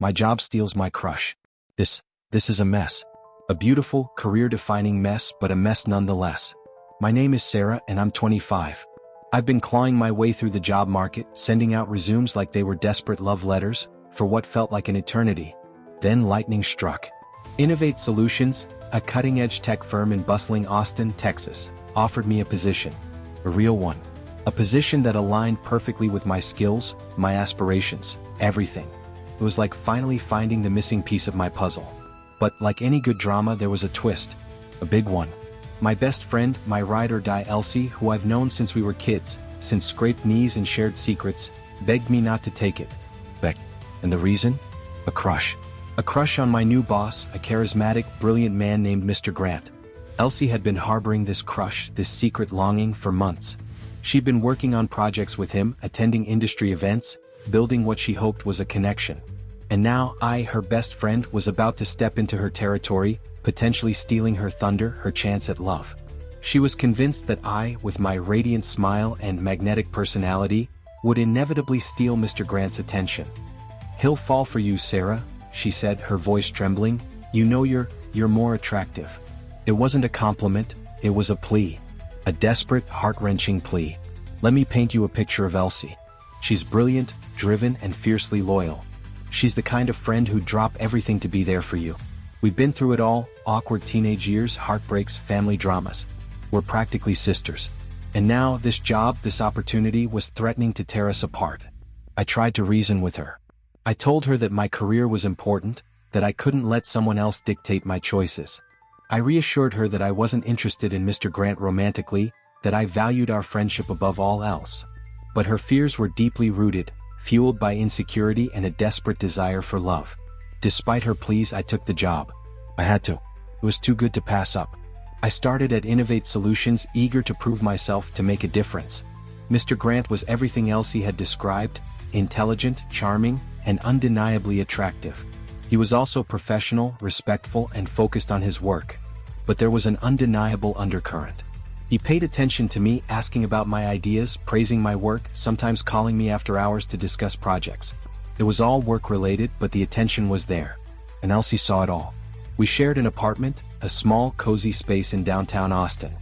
My job steals my crush. This is a mess. A beautiful, career-defining mess, but a mess nonetheless. My name is Sarah and I'm 25. I've been clawing my way through the job market, sending out resumes like they were desperate love letters, for what felt like an eternity. Then lightning struck. Innovate Solutions, a cutting-edge tech firm in bustling Austin, Texas, offered me a position. A real one. A position that aligned perfectly with my skills, my aspirations, everything. It was like finally finding the missing piece of my puzzle. But like any good drama, there was a twist. A big one. My best friend, my ride-or-die Elsie, who I've known since we were kids, since scraped knees and shared secrets, begged me not to take it. And the reason? A crush. A crush on my new boss, a charismatic, brilliant man named Mr. Grant. Elsie had been harboring this crush, this secret longing, for months. She'd been working on projects with him, attending industry events, building what she hoped was a connection. And now I, her best friend, was about to step into her territory, potentially stealing her thunder, her chance at love. She was convinced that I, with my radiant smile and magnetic personality, would inevitably steal Mr. Grant's attention. "He'll fall for you, Sarah," she said, her voice trembling. "You know you're more attractive." It wasn't a compliment, it was a plea. A desperate, heart-wrenching plea. Let me paint you a picture of Elsie. She's brilliant, driven, and fiercely loyal. She's the kind of friend who'd drop everything to be there for you. We've been through it all, awkward teenage years, heartbreaks, family dramas. We're practically sisters. And now, this job, this opportunity, was threatening to tear us apart. I tried to reason with her. I told her that my career was important, that I couldn't let someone else dictate my choices. I reassured her that I wasn't interested in Mr. Grant romantically, that I valued our friendship above all else. But her fears were deeply rooted, fueled by insecurity and a desperate desire for love. Despite her pleas, I took the job. I had to. It was too good to pass up. I started at Innovate Solutions, eager to prove myself, to make a difference. Mr. Grant was everything Elsie had described: intelligent, charming, and undeniably attractive. He was also professional, respectful, and focused on his work. But there was an undeniable undercurrent. He paid attention to me, asking about my ideas, praising my work, sometimes calling me after hours to discuss projects. It was all work-related, but the attention was there. And Elsie saw it all. We shared an apartment, a small, cozy space in downtown Austin.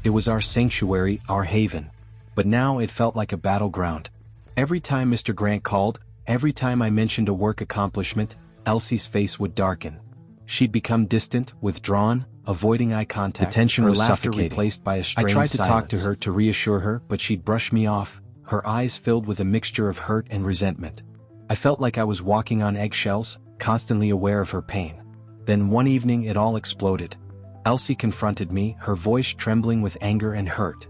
It was our sanctuary, our haven. But now it felt like a battleground. Every time Mr. Grant called, every time I mentioned a work accomplishment, Elsie's face would darken. She'd become distant, withdrawn, avoiding eye contact. The tension was suffocating. Replaced by a strained silence. I tried to talk to her, to reassure her, but she'd brush me off, her eyes filled with a mixture of hurt and resentment. I felt like I was walking on eggshells, constantly aware of her pain. Then one evening it all exploded. Elsie confronted me, her voice trembling with anger and hurt.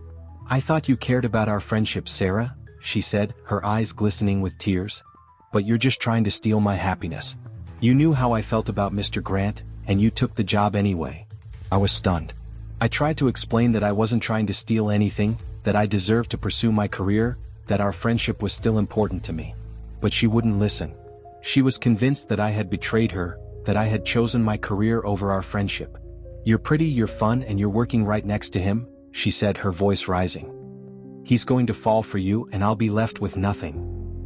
"I thought you cared about our friendship, Sarah," she said, her eyes glistening with tears. "But you're just trying to steal my happiness. You knew how I felt about Mr. Grant, and you took the job anyway." I was stunned. I tried to explain that I wasn't trying to steal anything, that I deserved to pursue my career, that our friendship was still important to me. But she wouldn't listen. She was convinced that I had betrayed her, that I had chosen my career over our friendship. "You're pretty, you're fun, and you're working right next to him," she said, her voice rising. "He's going to fall for you and I'll be left with nothing."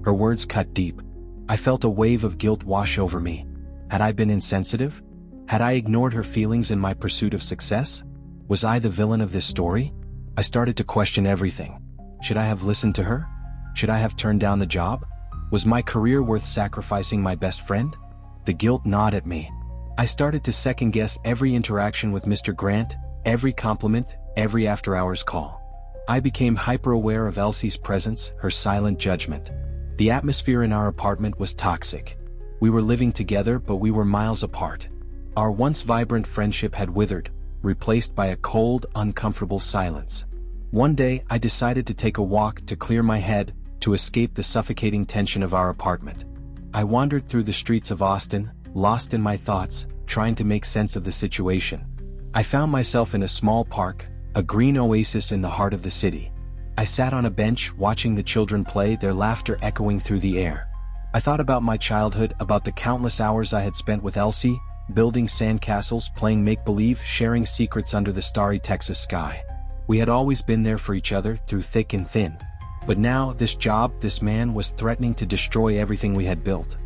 Her words cut deep. I felt a wave of guilt wash over me. Had I been insensitive? Had I ignored her feelings in my pursuit of success? Was I the villain of this story? I started to question everything. Should I have listened to her? Should I have turned down the job? Was my career worth sacrificing my best friend? The guilt gnawed at me. I started to second-guess every interaction with Mr. Grant, every compliment, every after-hours call. I became hyper-aware of Elsie's presence, her silent judgment. The atmosphere in our apartment was toxic. We were living together, but we were miles apart. Our once vibrant friendship had withered, replaced by a cold, uncomfortable silence. One day, I decided to take a walk to clear my head, to escape the suffocating tension of our apartment. I wandered through the streets of Austin, lost in my thoughts, trying to make sense of the situation. I found myself in a small park, a green oasis in the heart of the city. I sat on a bench, watching the children play, their laughter echoing through the air. I thought about my childhood, about the countless hours I had spent with Elsie, building sandcastles, playing make-believe, sharing secrets under the starry Texas sky. We had always been there for each other, through thick and thin. But now, this job, this man, was threatening to destroy everything we had built.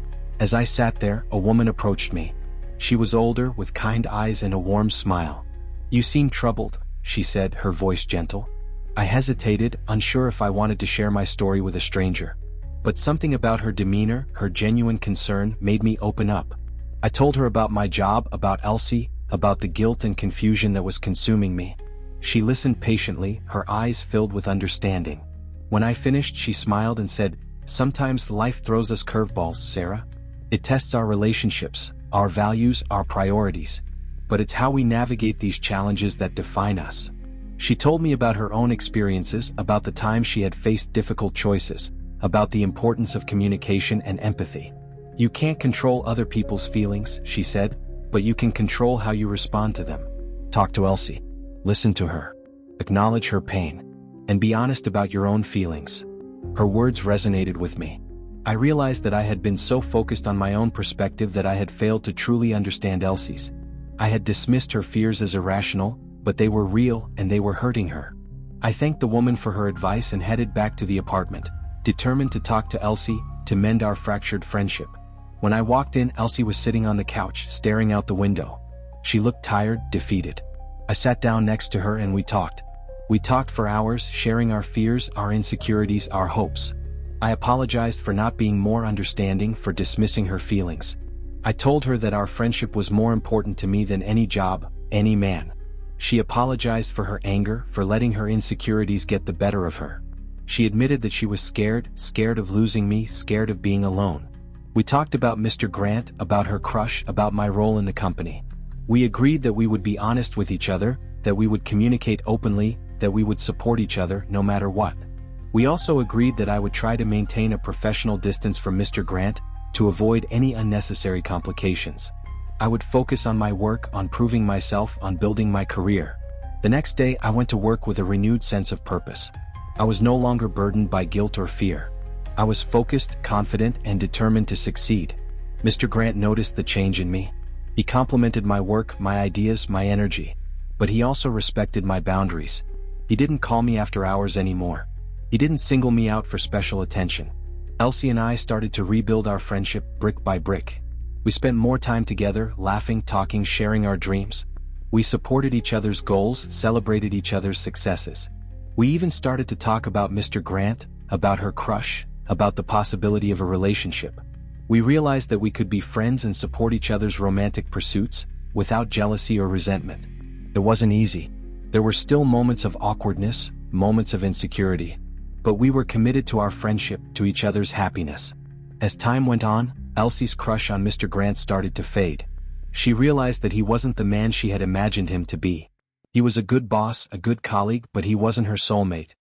As I sat there, a woman approached me. She was older, with kind eyes and a warm smile. "You seem troubled," she said, her voice gentle. I hesitated, unsure if I wanted to share my story with a stranger. But something about her demeanor, her genuine concern, made me open up. I told her about my job, about Elsie, about the guilt and confusion that was consuming me. She listened patiently, her eyes filled with understanding. When I finished, she smiled and said, "Sometimes life throws us curveballs, Sarah. It tests our relationships, our values, our priorities. But it's how we navigate these challenges that define us." She told me about her own experiences, about the time she had faced difficult choices, about the importance of communication and empathy. "You can't control other people's feelings," she said, "but you can control how you respond to them. Talk to Elsie. Listen to her. Acknowledge her pain. And be honest about your own feelings." Her words resonated with me. I realized that I had been so focused on my own perspective that I had failed to truly understand Elsie's. I had dismissed her fears as irrational, but they were real and they were hurting her. I thanked the woman for her advice and headed back to the apartment, determined to talk to Elsie, to mend our fractured friendship. When I walked in, Elsie was sitting on the couch, staring out the window. She looked tired, defeated. I sat down next to her and we talked. We talked for hours, sharing our fears, our insecurities, our hopes. I apologized for not being more understanding, for dismissing her feelings. I told her that our friendship was more important to me than any job, any man. She apologized for her anger, for letting her insecurities get the better of her. She admitted that she was scared of losing me, scared of being alone. We talked about Mr. Grant, about her crush, about my role in the company. We agreed that we would be honest with each other, that we would communicate openly, that we would support each other no matter what. We also agreed that I would try to maintain a professional distance from Mr. Grant, to avoid any unnecessary complications. I would focus on my work, on proving myself, on building my career. The next day, I went to work with a renewed sense of purpose. I was no longer burdened by guilt or fear. I was focused, confident, and determined to succeed. Mr. Grant noticed the change in me. He complimented my work, my ideas, my energy. But he also respected my boundaries. He didn't call me after hours anymore. He didn't single me out for special attention. Elsie and I started to rebuild our friendship brick by brick. We spent more time together, laughing, talking, sharing our dreams. We supported each other's goals, celebrated each other's successes. We even started to talk about Mr. Grant, about her crush, about the possibility of a relationship. We realized that we could be friends and support each other's romantic pursuits, without jealousy or resentment. It wasn't easy. There were still moments of awkwardness, moments of insecurity. But we were committed to our friendship, to each other's happiness. As time went on, Elsie's crush on Mr. Grant started to fade. She realized that he wasn't the man she had imagined him to be. He was a good boss, a good colleague, but he wasn't her soulmate.